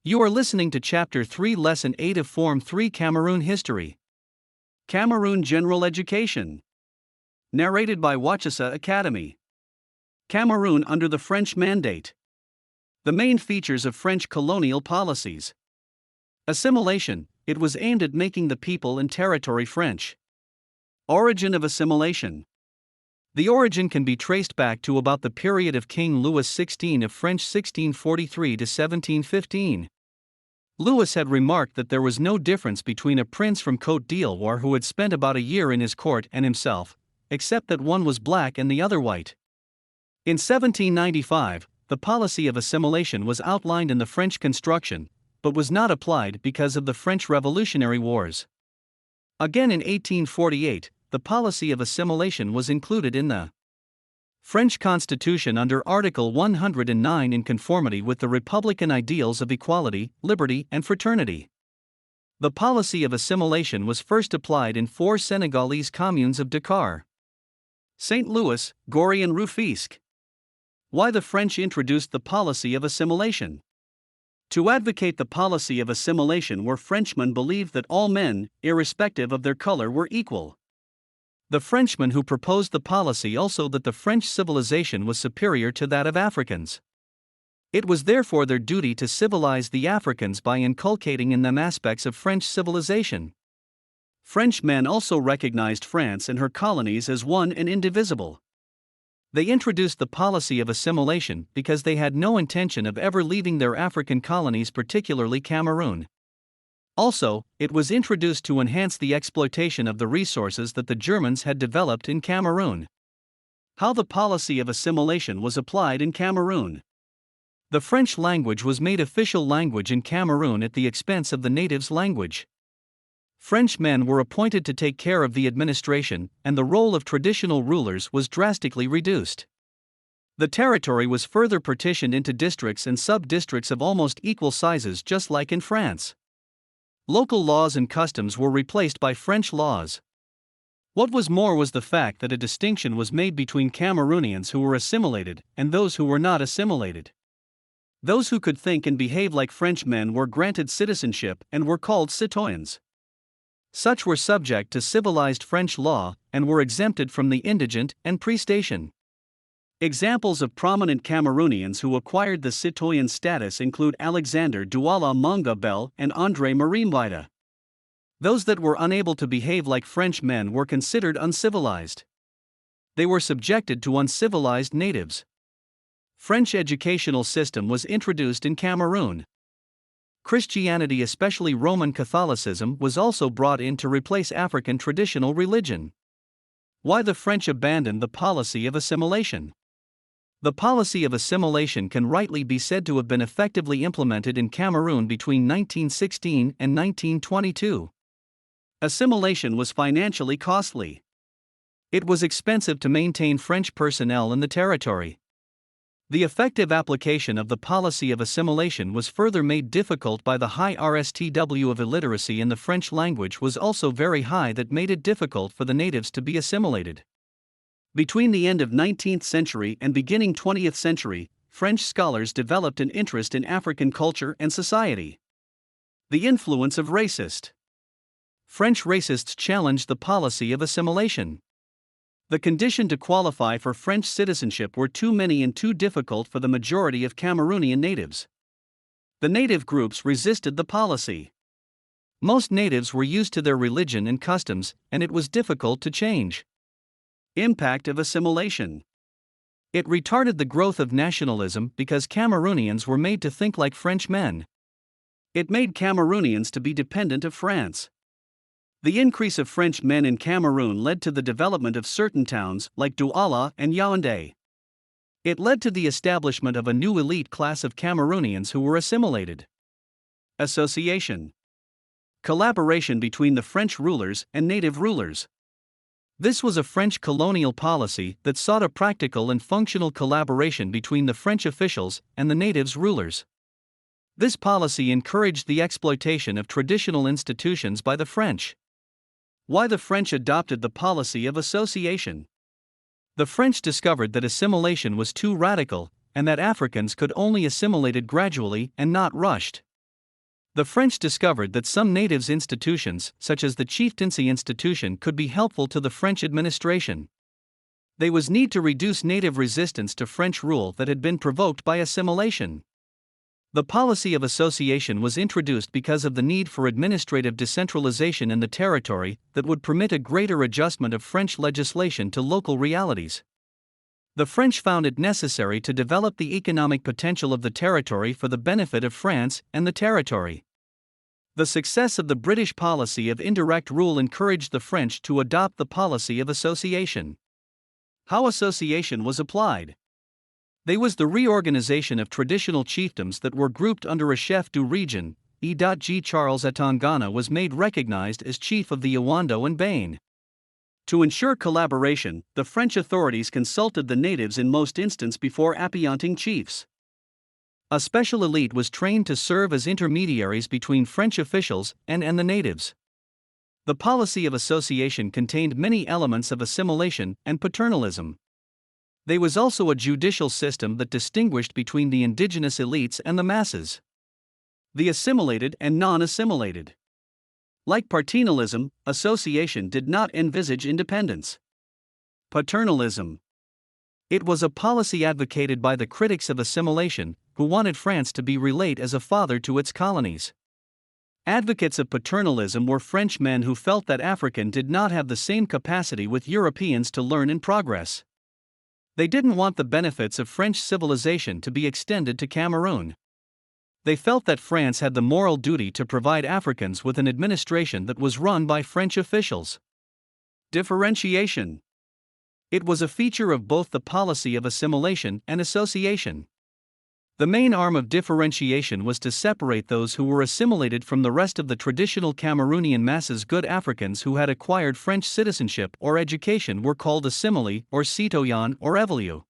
You are listening to Chapter 3, Lesson 8 of Form 3 Cameroon History. Cameroon General Education. Narrated by Wacheseh Academy. Cameroon under the French Mandate. The main features of French colonial policies. Assimilation. It was aimed at making the people and territory French. Origin of assimilation. The origin can be traced back to about the period of King Louis XVI of French 1643 to 1715. Louis had remarked that there was no difference between a prince from Côte d'Ivoire who had spent about a year in his court and himself, except that one was black and the other white. In 1795, the policy of assimilation was outlined in the French Construction, but was not applied because of the French Revolutionary Wars. Again in 1848, the policy of assimilation was included in the French Constitution under Article 109 in conformity with the republican ideals of equality, liberty, and fraternity. The policy of assimilation was first applied in 4 Senegalese communes of Dakar, St. Louis, Gorée and Rufisque. Why the French introduced the policy of assimilation? To advocate the policy of assimilation where Frenchmen believed that all men, irrespective of their color, were equal. The Frenchmen who proposed the policy also that the French civilization was superior to that of Africans. It was therefore their duty to civilize the Africans by inculcating in them aspects of French civilization. French men also recognized France and her colonies as one and indivisible. They introduced the policy of assimilation because they had no intention of ever leaving their African colonies, particularly Cameroon. Also, it was introduced to enhance the exploitation of the resources that the Germans had developed in Cameroon. How the policy of assimilation was applied in Cameroon. The French language was made official language in Cameroon at the expense of the natives' language. French men were appointed to take care of the administration, and the role of traditional rulers was drastically reduced. The territory was further partitioned into districts and sub-districts of almost equal sizes, just like in France. Local laws and customs were replaced by French laws. What was more was the fact that a distinction was made between Cameroonians who were assimilated and those who were not assimilated. Those who could think and behave like Frenchmen were granted citizenship and were called citoyens. Such were subject to civilized French law and were exempted from the indigent and pre-station. Examples of prominent Cameroonians who acquired the citoyen status include Alexander Douala Manga Bell and André Marie Mbida. Those that were unable to behave like French men were considered uncivilized. They were subjected to uncivilized natives. French educational system was introduced in Cameroon. Christianity, especially Roman Catholicism, was also brought in to replace African traditional religion. Why the French abandoned the policy of assimilation? The policy of assimilation can rightly be said to have been effectively implemented in Cameroon between 1916 and 1922. Assimilation was financially costly. It was expensive to maintain French personnel in the territory. The effective application of the policy of assimilation was further made difficult by the high RSTW of illiteracy in the French language was also very high, that made it difficult for the natives to be assimilated. Between the end of 19th century and beginning 20th century, French scholars developed an interest in African culture and society. The influence of racist. French racists challenged the policy of assimilation. The condition to qualify for French citizenship were too many and too difficult for the majority of Cameroonian natives. The native groups resisted the policy. Most natives were used to their religion and customs, and it was difficult to change. Impact of assimilation. It retarded the growth of nationalism because Cameroonians were made to think like French men. It made Cameroonians to be dependent of France. The increase of French men in Cameroon led to the development of certain towns like Douala and Yaoundé. It led to the establishment of a new elite class of Cameroonians who were assimilated. Association. Collaboration between the French rulers and native rulers. This was a French colonial policy that sought a practical and functional collaboration between the French officials and the natives' rulers. This policy encouraged the exploitation of traditional institutions by the French. Why the French adopted the policy of association. The French discovered that assimilation was too radical, and that Africans could only assimilate gradually and not rushed. The French discovered that some natives' institutions, such as the chieftaincy institution, could be helpful to the French administration. There was need to reduce native resistance to French rule that had been provoked by assimilation. The policy of association was introduced because of the need for administrative decentralization in the territory that would permit a greater adjustment of French legislation to local realities. The French found it necessary to develop the economic potential of the territory for the benefit of France and the territory. The success of the British policy of indirect rule encouraged the French to adopt the policy of association. How association was applied. There was the reorganization of traditional chiefdoms that were grouped under a chef du region. E.G. Charles Atangana was made recognized as chief of the Iwando and Bain. To ensure collaboration, the French authorities consulted the natives in most instances before appointing chiefs. A special elite was trained to serve as intermediaries between French officials and the natives. The policy of association contained many elements of assimilation and paternalism. There was also a judicial system that distinguished between the indigenous elites and the masses, the assimilated and non-assimilated. Like paternalism, association did not envisage independence. Paternalism. It was a policy advocated by the critics of assimilation, who wanted France to be relate as a father to its colonies. Advocates of paternalism were French men who felt that African did not have the same capacity with Europeans to learn and progress. They didn't want the benefits of French civilization to be extended to Cameroon. They felt that France had the moral duty to provide Africans with an administration that was run by French officials. Differentiation. It was a feature of both the policy of assimilation and association. The main arm of differentiation was to separate those who were assimilated from the rest of the traditional Cameroonian masses. Good Africans who had acquired French citizenship or education were called assimilés or citoyens or évolués,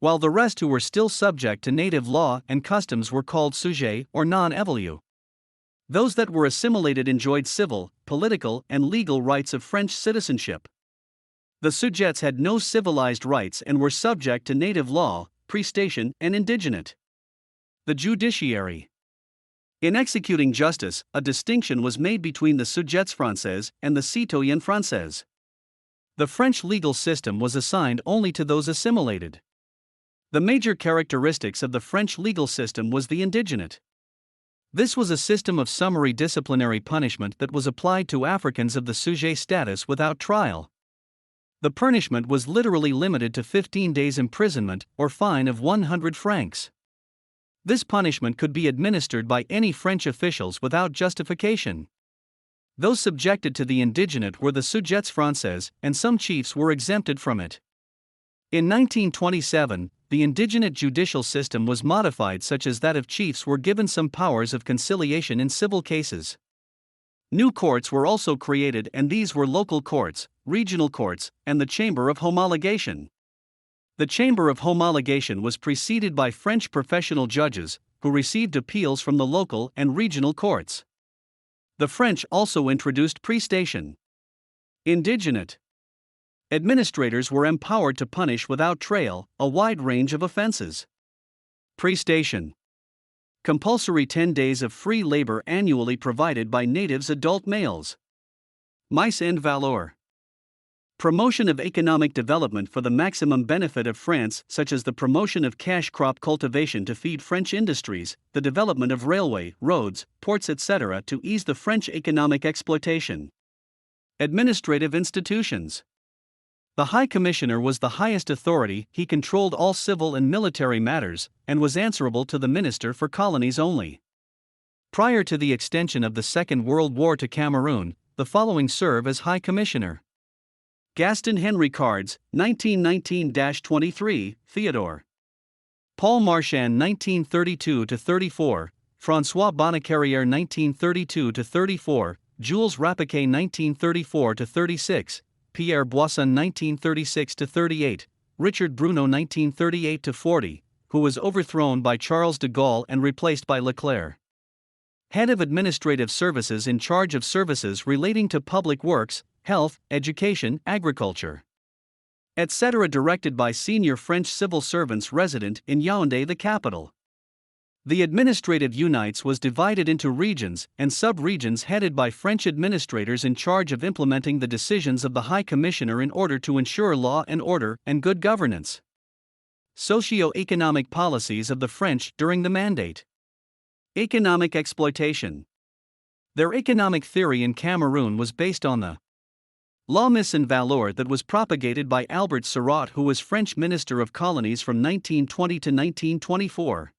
while the rest who were still subject to native law and customs were called sujets or non-évolués. Those that were assimilated enjoyed civil, political, and legal rights of French citizenship. The sujets had no civilized rights and were subject to native law, prestation, and indigenate. The judiciary. In executing justice, a distinction was made between the sujets français and the citoyens français. The French legal system was assigned only to those assimilated. The major characteristics of the French legal system was the indigenate. This was a system of summary disciplinary punishment that was applied to Africans of the sujet status without trial. The punishment was literally limited to 15 days imprisonment or fine of 100 francs. This punishment could be administered by any French officials without justification. Those subjected to the indigenate were the sujets français, and some chiefs were exempted from it. In 1927, the indigenate judicial system was modified such as that of chiefs were given some powers of conciliation in civil cases. New courts were also created, and these were local courts, regional courts, and the Chamber of Homologation. The Chamber of Homologation was preceded by French professional judges, who received appeals from the local and regional courts. The French also introduced prestation. Indigenate. Administrators were empowered to punish without trial a wide range of offenses. Prestation. Compulsory 10 days of free labor annually provided by natives adult males. Mise en valeur. Promotion of economic development for the maximum benefit of France, such as the promotion of cash crop cultivation to feed French industries, the development of railway, roads, ports, etc. to ease the French economic exploitation. Administrative institutions. The High Commissioner was the highest authority. He controlled all civil and military matters, and was answerable to the Minister for Colonies only. Prior to the extension of the Second World War to Cameroon, the following serve as High Commissioner: Gaston Henry Cards, 1919-23, Theodore. Paul Marchand, 1932-34, François Bonnecarrière, 1932-34, Jules Rappaquet, 1934-36, Pierre Boisson, 1936-38, Richard Bruno, 1938-40, who was overthrown by Charles de Gaulle and replaced by Leclerc. Head of Administrative Services in charge of services relating to public works, health, education, agriculture, etc. directed by senior French civil servants resident in Yaoundé, the capital. The administrative unites was divided into regions and sub-regions headed by French administrators in charge of implementing the decisions of the High Commissioner in order to ensure law and order and good governance. Socio-economic policies of the French during the Mandate. Economic exploitation. Their economic theory in Cameroon was based on the La mise en valeur that was propagated by Albert Sarraut, who was French Minister of Colonies from 1920 to 1924.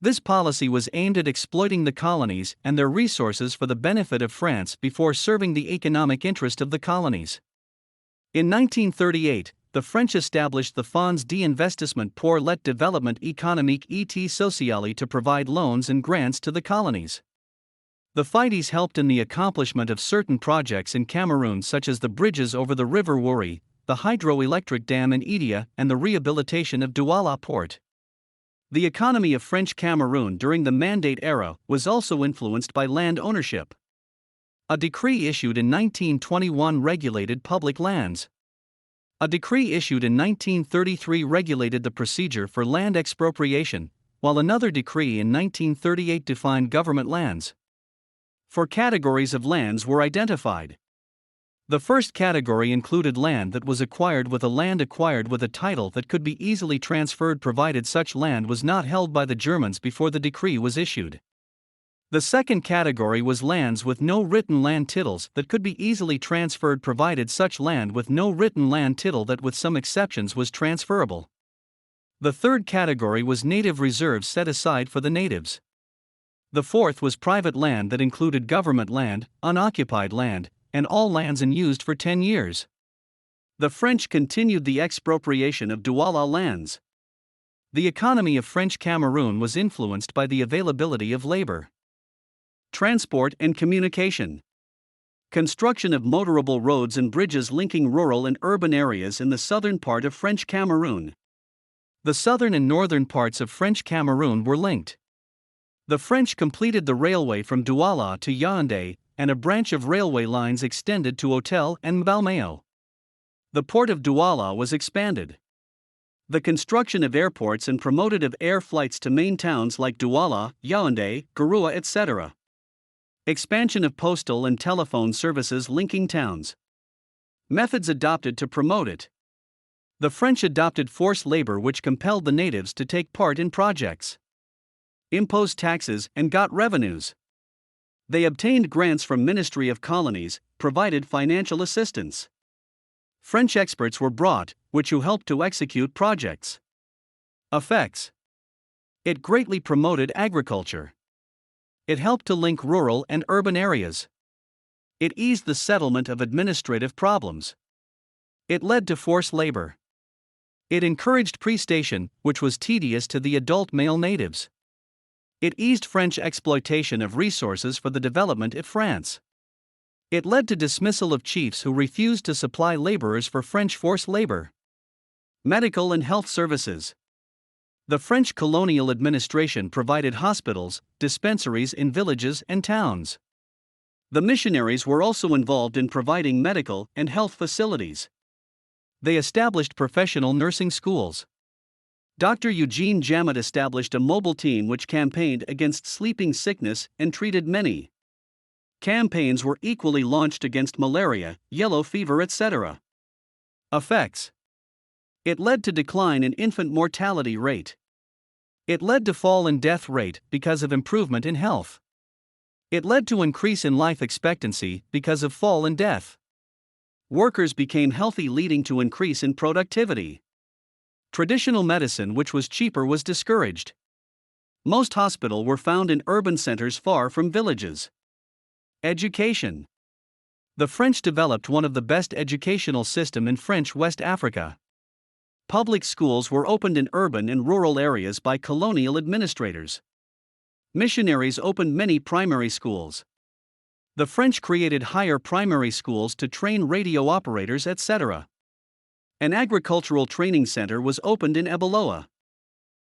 This policy was aimed at exploiting the colonies and their resources for the benefit of France before serving the economic interest of the colonies. In 1938, the French established the Fonds d'investissement pour le développement économique et social to provide loans and grants to the colonies. The FIDES helped in the accomplishment of certain projects in Cameroon, such as the bridges over the River Wouri, the hydroelectric dam in Idia, and the rehabilitation of Douala Port. The economy of French Cameroon during the Mandate era was also influenced by land ownership. A decree issued in 1921 regulated public lands. A decree issued in 1933 regulated the procedure for land expropriation, while another decree in 1938 defined government lands. Four categories of lands were identified. The first category included land that was acquired with a title that could be easily transferred provided such land was not held by the Germans before the decree was issued. The second category was lands with no written land titles that could be easily transferred provided such land with no written land title that with some exceptions was transferable. The third category was native reserves set aside for the natives. The fourth was private land that included government land, unoccupied land, and all lands unused for 10 years. The French continued the expropriation of Douala lands. The economy of French Cameroon was influenced by the availability of labor. Transport and communication. Construction of motorable roads and bridges linking rural and urban areas in the southern part of French Cameroon. The southern and northern parts of French Cameroon were linked. The French completed the railway from Douala to Yaoundé, and a branch of railway lines extended to Otel and Mbalmeo. The port of Douala was expanded. The construction of airports and promoted of air flights to main towns like Douala, Yaoundé, Garoua, etc. Expansion of postal and telephone services linking towns. Methods adopted to promote it. The French adopted forced labor which compelled the natives to take part in projects. Imposed taxes and got revenues. They obtained grants from Ministry of Colonies, provided financial assistance. French experts were brought, who helped to execute projects. Effects. It greatly promoted agriculture. It helped to link rural and urban areas. It eased the settlement of administrative problems. It led to forced labor. It encouraged prestation, which was tedious to the adult male natives. It eased French exploitation of resources for the development of France. It led to dismissal of chiefs who refused to supply laborers for French forced labor. Medical and health services. The French colonial administration provided hospitals, dispensaries in villages and towns. The missionaries were also involved in providing medical and health facilities. They established professional nursing schools. Dr. Eugene Jamet established a mobile team which campaigned against sleeping sickness and treated many. Campaigns were equally launched against malaria, yellow fever, etc. Effects. It led to decline in infant mortality rate. It led to fall in death rate because of improvement in health. It led to increase in life expectancy because of fall in death. Workers became healthy, leading to increase in productivity. Traditional medicine, which was cheaper, was discouraged. Most hospitals were found in urban centers far from villages. Education. The French developed one of the best educational systems in French West Africa. Public schools were opened in urban and rural areas by colonial administrators. Missionaries opened many primary schools. The French created higher primary schools to train radio operators, etc. An agricultural training center was opened in Ebeloa.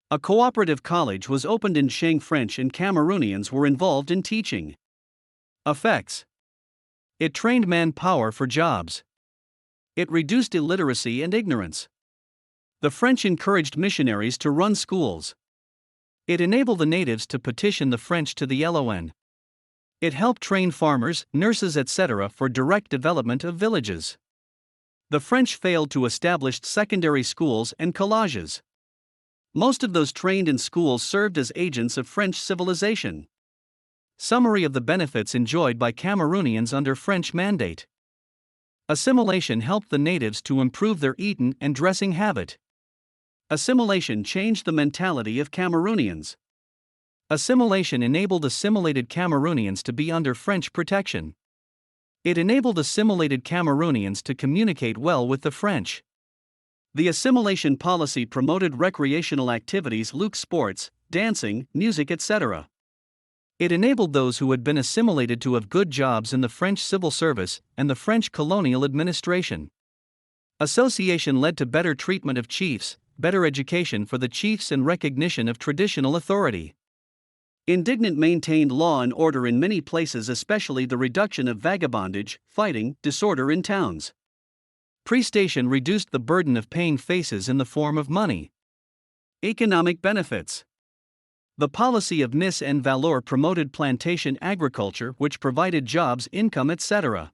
A cooperative college was opened in Shang. French and Cameroonians were involved in teaching. Effects. It trained manpower for jobs. It reduced illiteracy and ignorance. The French encouraged missionaries to run schools. It enabled the natives to petition the French to the LON. It helped train farmers, nurses, etc. for direct development of villages. The French failed to establish secondary schools and collages. Most of those trained in schools served as agents of French civilization. Summary of the benefits enjoyed by Cameroonians under French mandate. Assimilation helped the natives to improve their eating and dressing habit. Assimilation changed the mentality of Cameroonians. Assimilation enabled assimilated Cameroonians to be under French protection. It enabled assimilated Cameroonians to communicate well with the French. The assimilation policy promoted recreational activities like sports, dancing, music, etc. It enabled those who had been assimilated to have good jobs in the French civil service and the French colonial administration. Association led to better treatment of chiefs, better education for the chiefs, and recognition of traditional authority. Indignant maintained law and order in many places, especially the reduction of vagabondage, fighting, disorder in towns. Prestation reduced the burden of paying faces in the form of money. Economic benefits. The policy of mise en valeur promoted plantation agriculture, which provided jobs, income, etc.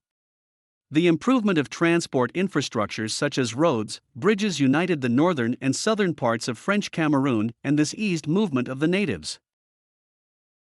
The improvement of transport infrastructures such as roads, bridges united the northern and southern parts of French Cameroon, and this eased movement of the natives.